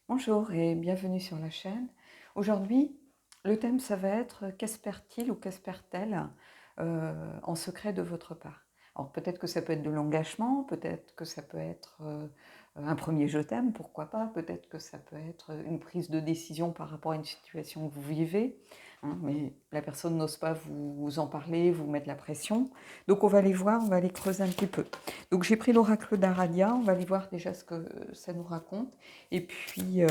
Bonjour et bienvenue sur la chaîne. Aujourd'hui, le thème, ça va être qu'espère-t-il ou qu'espère-t-elle en secret de votre part. Alors peut-être que ça peut être de l'engagement, peut-être que ça peut être un premier je t'aime, pourquoi pas, peut-être que ça peut être une prise de décision par rapport à une situation que vous vivez, hein, mais la personne n'ose pas vous en parler, vous mettre la pression. Donc on va aller voir, on va aller creuser un petit peu. Donc j'ai pris l'oracle d'Aradia, on va aller voir déjà ce que ça nous raconte. Et puis,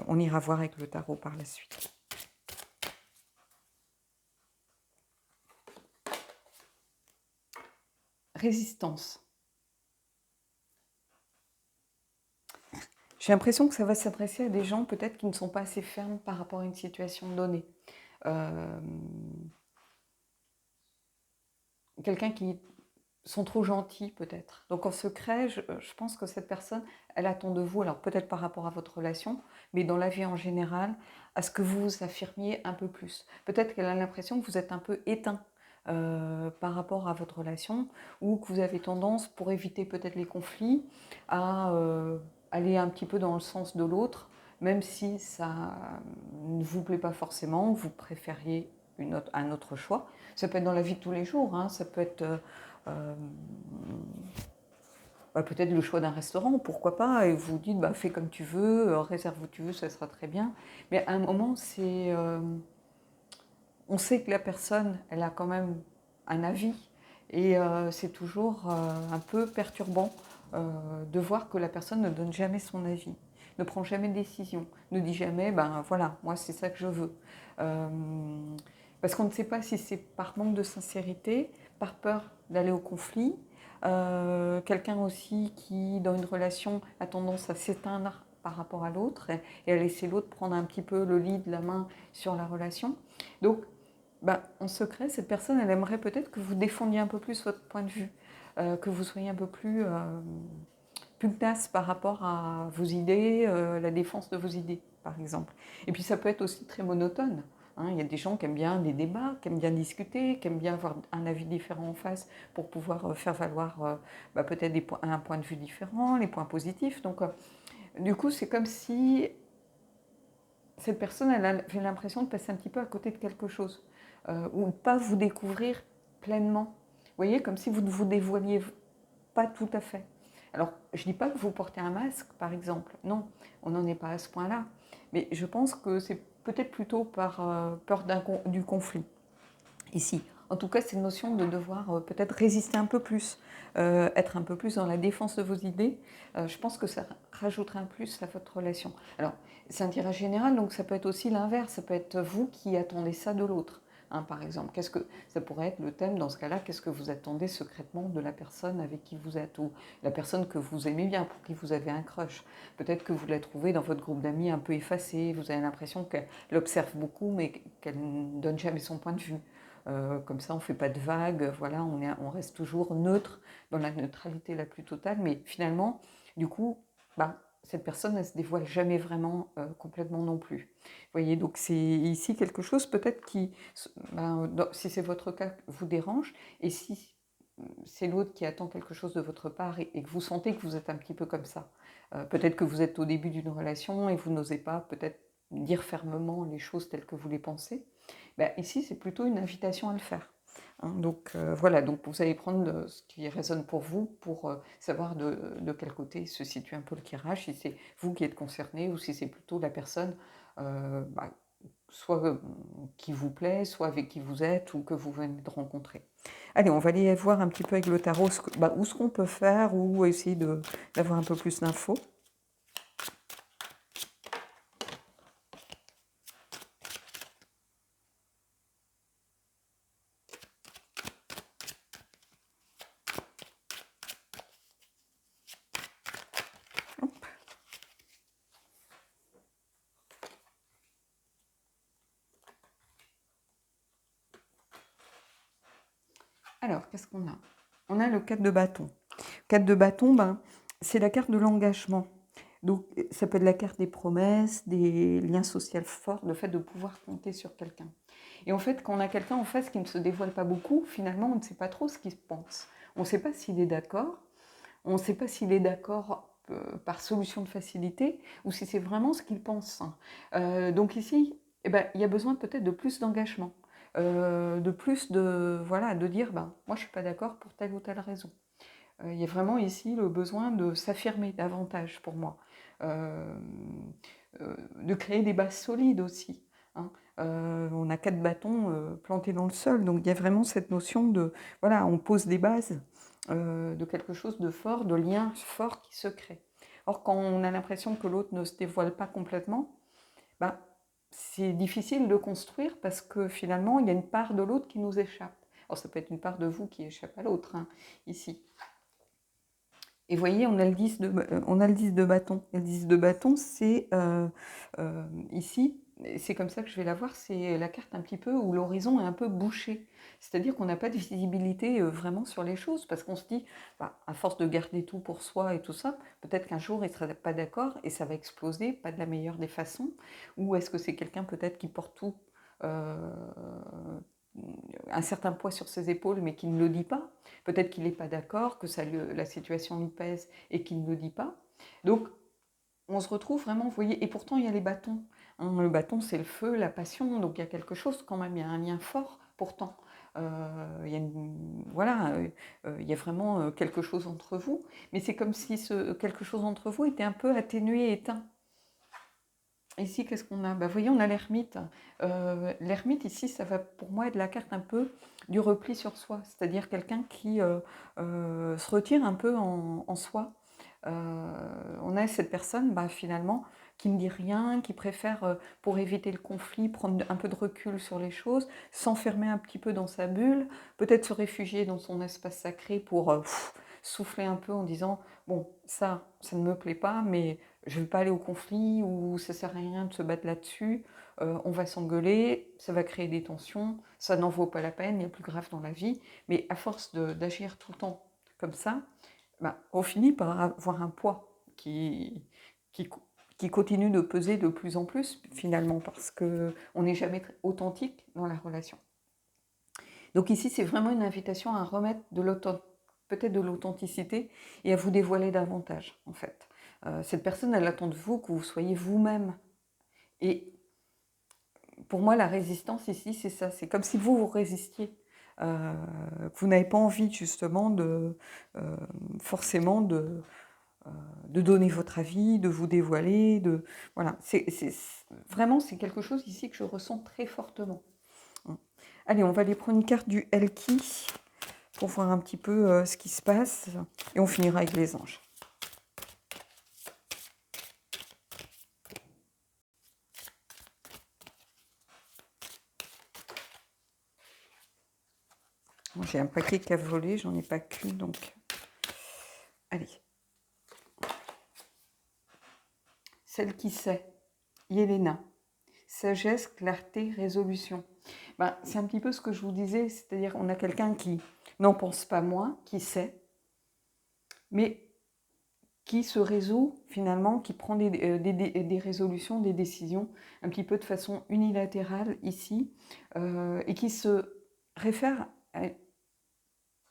on ira voir avec le tarot par la suite. Résistance. J'ai l'impression que ça va s'adresser à des gens peut-être qui ne sont pas assez fermes par rapport à une situation donnée. Euh, Quelqu'un qui sont trop gentils peut-être. Donc en secret, je pense que cette personne, elle attend de vous, alors peut-être par rapport à votre relation, mais dans la vie en général, à ce que vous vous affirmiez un peu plus. Peut-être qu'elle a l'impression que vous êtes un peu éteint par rapport à votre relation, ou que vous avez tendance, pour éviter peut-être les conflits, à aller un petit peu dans le sens de l'autre, même si ça ne vous plaît pas forcément, vous préfériez un autre choix. Ça peut être dans la vie de tous les jours, hein, ça peut être euh, peut-être le choix d'un restaurant, pourquoi pas, et vous dites fais comme tu veux, réserve où tu veux, ça sera très bien. Mais à un moment, on sait que la personne, elle a quand même un avis, et c'est toujours un peu perturbant de voir que la personne ne donne jamais son avis, ne prend jamais de décision, ne dit jamais, voilà, moi c'est ça que je veux. Euh, Parce qu'on ne sait pas si c'est par manque de sincérité, par peur d'aller au conflit, quelqu'un aussi qui, dans une relation, a tendance à s'éteindre par rapport à l'autre et à laisser l'autre prendre un petit peu le lead, la main sur la relation. Donc, en secret, cette personne, elle aimerait peut-être que vous défendiez un peu plus votre point de vue, que vous soyez un peu plus pugnace par rapport à vos idées, la défense de vos idées, par exemple. Et puis ça peut être aussi très monotone. Hein. Il y a des gens qui aiment bien les débats, qui aiment bien discuter, qui aiment bien avoir un avis différent en face pour pouvoir faire valoir peut-être un point de vue différent, les points positifs. Donc, du coup, c'est comme si cette personne, elle avait l'impression de passer un petit peu à côté de quelque chose, ou de ne pas vous découvrir pleinement. Vous voyez, comme si vous ne vous dévoiliez pas tout à fait. Alors, je ne dis pas que vous portez un masque, par exemple. Non, on n'en est pas à ce point-là. Mais je pense que c'est peut-être plutôt par peur du conflit ici. En tout cas, c'est une notion de devoir peut-être résister un peu plus, être un peu plus dans la défense de vos idées. Je pense que ça rajouterait un plus à votre relation. Alors, c'est un tirage général, donc ça peut être aussi l'inverse. Ça peut être vous qui attendez ça de l'autre. Hein, par exemple, qu'est-ce que ça pourrait être le thème dans ce cas-là? Qu'est-ce que vous attendez secrètement de la personne avec qui vous êtes, ou la personne que vous aimez bien, pour qui vous avez un crush? Peut-être que vous la trouvez dans votre groupe d'amis un peu effacée. Vous avez l'impression qu'elle observe beaucoup, mais qu'elle ne donne jamais son point de vue. Comme ça, on ne fait pas de vagues, voilà, on reste toujours neutre, dans la neutralité la plus totale, mais finalement, du coup, cette personne, elle ne se dévoile jamais vraiment complètement non plus. Vous voyez, donc c'est ici quelque chose peut-être qui, si c'est votre cas, vous dérange, et si c'est l'autre qui attend quelque chose de votre part et que vous sentez que vous êtes un petit peu comme ça. Peut-être que vous êtes au début d'une relation et vous n'osez pas peut-être dire fermement les choses telles que vous les pensez. Ici, c'est plutôt une invitation à le faire. Hein. Donc voilà, donc vous allez prendre ce qui résonne pour vous pour savoir de quel côté se situe un peu le tirage, si c'est vous qui êtes concerné ou si c'est plutôt la personne euh, bah, soit qui vous plaît, soit avec qui vous êtes ou que vous venez de rencontrer. Allez, on va aller voir un petit peu avec le tarot où ce qu'on peut faire ou essayer d'avoir un peu plus d'infos. Alors, qu'est-ce qu'on a? On a le 4 de bâton. 4 de bâton, c'est la carte de l'engagement. Donc, ça peut être la carte des promesses, des liens sociaux forts, le fait de pouvoir compter sur quelqu'un. Et en fait, quand on a quelqu'un en face qui ne se dévoile pas beaucoup, finalement, on ne sait pas trop ce qu'il pense. On ne sait pas s'il est d'accord. On ne sait pas s'il est d'accord par solution de facilité ou si c'est vraiment ce qu'il pense. Donc ici, eh ben, il y a besoin peut-être de plus d'engagement, de plus de, voilà, de dire, ben, moi je ne suis pas d'accord pour telle ou telle raison. Il y a vraiment ici le besoin de s'affirmer davantage pour moi, de créer des bases solides aussi. Hein. On a 4 bâtons plantés dans le sol, donc il y a vraiment cette notion de, voilà, on pose des bases de quelque chose de fort, de lien fort qui se crée. Or, quand on a l'impression que l'autre ne se dévoile pas complètement, ben, c'est difficile de construire parce que finalement, il y a une part de l'autre qui nous échappe. Alors, ça peut être une part de vous qui échappe à l'autre, hein, ici. Et vous voyez, on a le 10 de bâton. Et le 10 de bâton, c'est ici, c'est comme ça que je vais la voir, c'est la carte un petit peu où l'horizon est un peu bouché. C'est-à-dire qu'on n'a pas de visibilité vraiment sur les choses, parce qu'on se dit, bah, à force de garder tout pour soi et tout ça, peut-être qu'un jour il ne sera pas d'accord et ça va exploser, pas de la meilleure des façons. Ou est-ce que c'est quelqu'un peut-être qui porte tout un certain poids sur ses épaules, mais qui ne le dit pas. Peut-être qu'il n'est pas d'accord, que la situation lui pèse et qu'il ne le dit pas. Donc, on se retrouve vraiment, vous voyez, et pourtant il y a les bâtons. Hein, le bâton, c'est le feu, la passion, donc il y a quelque chose quand même, il y a un lien fort pourtant. Il y a voilà, il y a vraiment quelque chose entre vous, mais c'est comme si ce quelque chose entre vous était un peu atténué, éteint. Ici, qu'est-ce qu'on a? Vous voyez, on a l'ermite. L'ermite, ici, ça va pour moi être la carte un peu du repli sur soi, c'est-à-dire quelqu'un qui se retire un peu en soi. On a cette personne, finalement, qui ne dit rien, qui préfère, pour éviter le conflit, prendre un peu de recul sur les choses, s'enfermer un petit peu dans sa bulle, peut-être se réfugier dans son espace sacré pour souffler un peu en disant, bon, ça ne me plaît pas, mais je ne veux pas aller au conflit ou ça ne sert à rien de se battre là-dessus, on va s'engueuler, ça va créer des tensions, ça n'en vaut pas la peine, il y a plus grave dans la vie, mais à force d'agir tout le temps comme ça, on finit par avoir un poids qui, qui continue de peser de plus en plus finalement parce qu'on n'est jamais authentique dans la relation. Donc ici, c'est vraiment une invitation à remettre peut-être de l'authenticité et à vous dévoiler davantage en fait. Cette personne, elle attend de vous que vous soyez vous-même. Et pour moi, la résistance ici, c'est ça. C'est comme si vous résistiez. Que vous n'avez pas envie justement forcément de donner votre avis, de vous dévoiler. Voilà. Vraiment, c'est quelque chose ici que je ressens très fortement. Allez, on va aller prendre une carte du Elki pour voir un petit peu ce qui se passe. Et on finira avec les anges. Bon, j'ai un paquet qui a volé, j'en ai pas qu'une, donc... Allez. Celle qui sait, Yelena. Sagesse, clarté, résolution. C'est un petit peu ce que je vous disais, c'est-à-dire on a quelqu'un qui n'en pense pas moins, qui sait, mais qui se résout finalement, qui prend des résolutions, des décisions un petit peu de façon unilatérale ici, et qui se réfère à,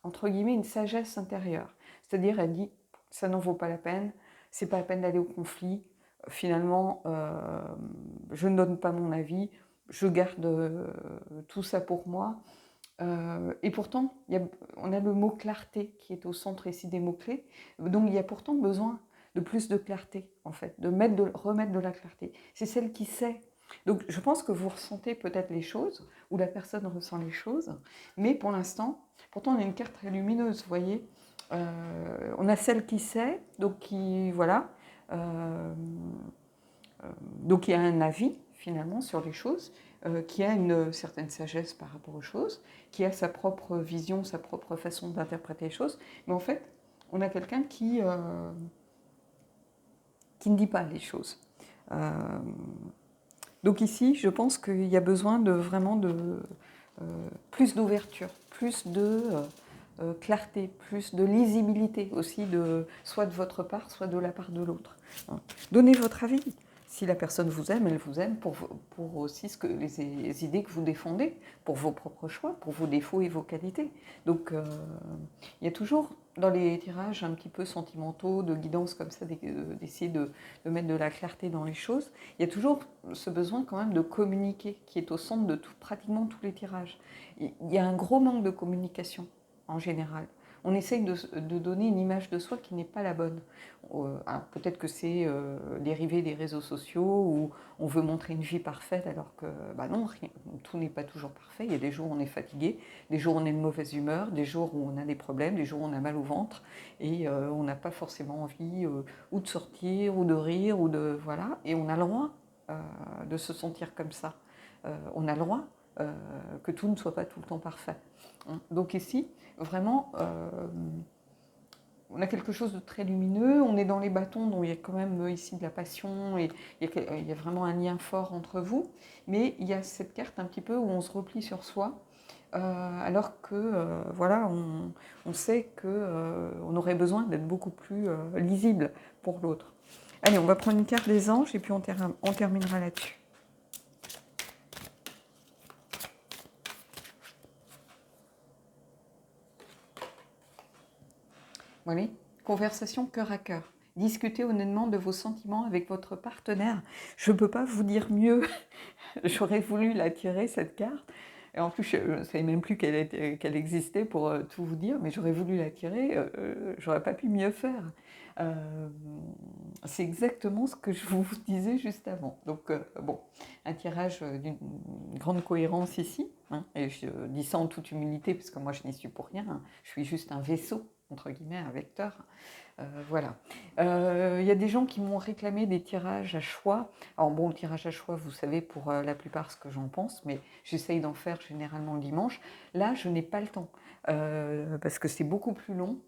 entre guillemets, une sagesse intérieure. C'est-à-dire, elle dit, ça n'en vaut pas la peine, c'est pas la peine d'aller au conflit, finalement, je ne donne pas mon avis, je garde tout ça pour moi. Et pourtant, on a le mot clarté qui est au centre ici des mots-clés. Donc il y a pourtant besoin de plus de clarté, en fait, remettre de la clarté. C'est celle qui sait. Donc je pense que vous ressentez peut-être les choses, ou la personne ressent les choses, mais pour l'instant, pourtant on a une carte très lumineuse, vous voyez. On a celle qui sait, donc qui, voilà, donc il y a un avis finalement sur les choses, qui a une certaine sagesse par rapport aux choses, qui a sa propre vision, sa propre façon d'interpréter les choses, mais en fait, on a quelqu'un qui ne dit pas les choses. Donc ici, je pense qu'il y a besoin de vraiment plus d'ouverture, plus de clarté, plus de lisibilité aussi, soit de votre part, soit de la part de l'autre. Donnez votre avis. Si la personne vous aime, elle vous aime pour aussi les idées que vous défendez, pour vos propres choix, pour vos défauts et vos qualités. Donc, il y a toujours dans les tirages un petit peu sentimentaux, de guidance comme ça, d'essayer de mettre de la clarté dans les choses, il y a toujours ce besoin quand même de communiquer qui est au centre de pratiquement tous les tirages. Il y a un gros manque de communication en général. On essaye de donner une image de soi qui n'est pas la bonne. Alors peut-être que c'est dérivé des réseaux sociaux où on veut montrer une vie parfaite alors que bah non, tout n'est pas toujours parfait. Il y a des jours où on est fatigué, des jours où on est de mauvaise humeur, des jours où on a des problèmes, des jours où on a mal au ventre et on n'a pas forcément envie ou de sortir ou de rire ou de voilà. Et on a le droit de se sentir comme ça. On a le droit que tout ne soit pas tout le temps parfait. Donc ici, vraiment, on a quelque chose de très lumineux, on est dans les bâtons, donc il y a quand même ici de la passion, et il y a vraiment un lien fort entre vous, mais il y a cette carte un petit peu où on se replie sur soi, alors que voilà, on sait qu'on aurait besoin d'être beaucoup plus lisible pour l'autre. Allez, on va prendre une carte des anges et puis on terminera là-dessus. Voilà, conversation cœur à cœur. Discutez honnêtement de vos sentiments avec votre partenaire. Je ne peux pas vous dire mieux. J'aurais voulu la tirer, cette carte. Et en plus, je ne savais même plus qu'elle existait pour tout vous dire, mais j'aurais voulu la tirer, j'aurais pas pu mieux faire. C'est exactement ce que je vous disais juste avant. Donc, bon, un tirage d'une grande cohérence ici, hein, et je dis ça en toute humilité, parce que moi, je n'y suis pour rien, hein. Je suis juste un vaisseau, entre guillemets, un vecteur. Voilà. Il y a des gens qui m'ont réclamé des tirages à choix. Alors bon, le tirage à choix, vous savez pour la plupart ce que j'en pense, mais j'essaye d'en faire généralement le dimanche. Là, je n'ai pas le temps, parce que c'est beaucoup plus long.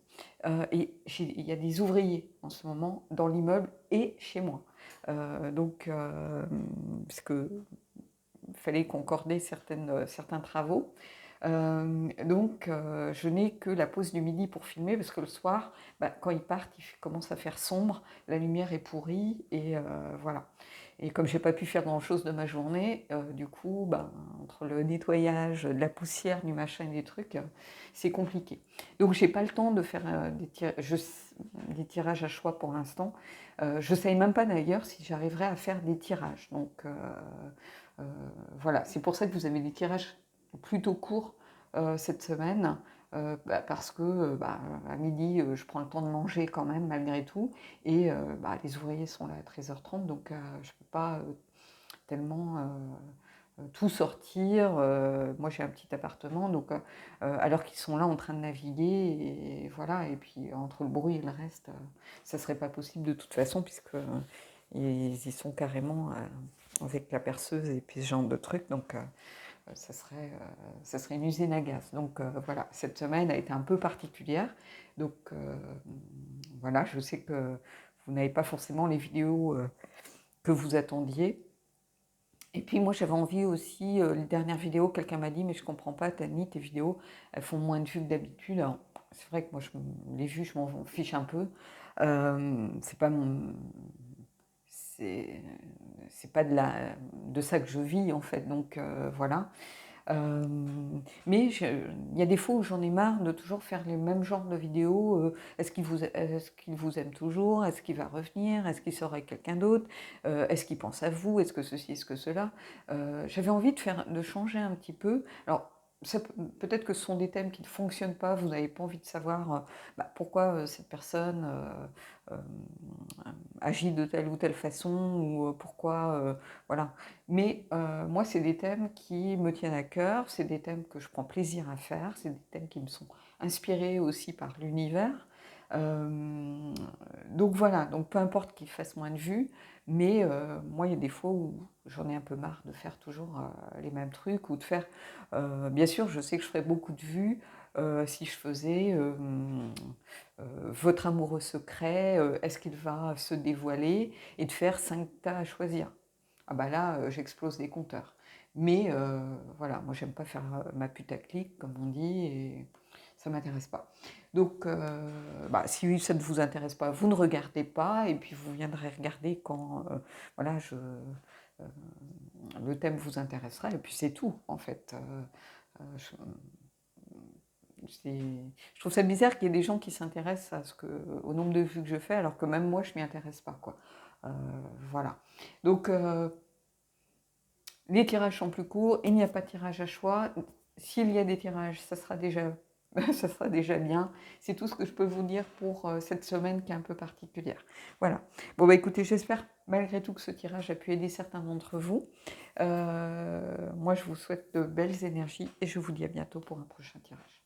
Et il y a des ouvriers en ce moment dans l'immeuble et chez moi. Donc, parce que fallait concorder certains travaux. Donc, je n'ai que la pause du midi pour filmer parce que le soir, bah, quand ils partent, il commence à faire sombre, la lumière est pourrie et voilà. Et comme j'ai pas pu faire grand-chose de ma journée, du coup, bah, entre le nettoyage, de la poussière, du machin et des trucs, c'est compliqué. Donc, j'ai pas le temps de faire des tirages à choix pour l'instant. Je ne savais même pas d'ailleurs si j'arriverais à faire des tirages. Donc, voilà, c'est pour ça que vous avez des tirages plutôt courts cette semaine, parce que bah, à midi, je prends le temps de manger quand même malgré tout, et bah, les ouvriers sont là à 13h30, donc je ne peux pas tellement tout sortir. Moi j'ai un petit appartement, donc alors qu'ils sont là en train de naviguer, et voilà, et puis entre le bruit et le reste, ça ne serait pas possible de toute façon, puisque ils y sont carrément avec la perceuse et puis ce genre de trucs, donc ça serait une usine à gaz. Donc voilà, cette semaine a été un peu particulière. Donc voilà, je sais que vous n'avez pas forcément les vidéos que vous attendiez. Et puis moi j'avais envie aussi, les dernières vidéos, quelqu'un m'a dit mais je comprends pas Tani, tes vidéos elles font moins de vues que d'habitude. Alors c'est vrai que moi les vues je m'en fiche un peu. C'est pas mon c'est pas de ça que je vis en fait, donc voilà. Euh, mais il y a des fois où j'en ai marre de toujours faire les mêmes genres de vidéos. Est-ce qu'il vous aime toujours? Est-ce qu'il va revenir? Est-ce qu'il sort avec quelqu'un d'autre? Est-ce qu'il pense à vous? Est-ce que ceci? Est-ce que cela? J'avais envie de changer un petit peu. Alors, peut-être que ce sont des thèmes qui ne fonctionnent pas, vous n'avez pas envie de savoir bah, pourquoi cette personne euh, agit de telle ou telle façon, ou pourquoi, voilà. Mais moi, c'est des thèmes qui me tiennent à cœur, c'est des thèmes que je prends plaisir à faire, c'est des thèmes qui me sont inspirés aussi par l'univers. Euh, donc voilà, donc peu importe qu'il fasse moins de vues, mais moi, il y a des fois où j'en ai un peu marre de faire toujours les mêmes trucs, ou de faire... bien sûr, je sais que je ferais beaucoup de vues si je faisais votre amoureux secret, est-ce qu'il va se dévoiler, et de faire 5 tas à choisir. Ah bah là, j'explose des compteurs. Mais voilà, moi j'aime pas faire ma putaclic, comme on dit, et ça m'intéresse pas. Donc, bah, si ça ne vous intéresse pas, vous ne regardez pas, et puis vous viendrez regarder quand voilà, le thème vous intéressera, et puis c'est tout, en fait. Je- Je trouve ça bizarre qu'il y ait des gens qui s'intéressent au nombre de vues que je fais, alors que même moi, je m'y intéresse pas, quoi. Voilà. Donc, les tirages sont plus courts, il n'y a pas de tirage à choix. S'il y a des tirages, ça sera déjà, ça sera déjà bien. C'est tout ce que je peux vous dire pour cette semaine qui est un peu particulière. Voilà. Bon, bah écoutez, j'espère malgré tout que ce tirage a pu aider certains d'entre vous. Moi, je vous souhaite de belles énergies et je vous dis à bientôt pour un prochain tirage.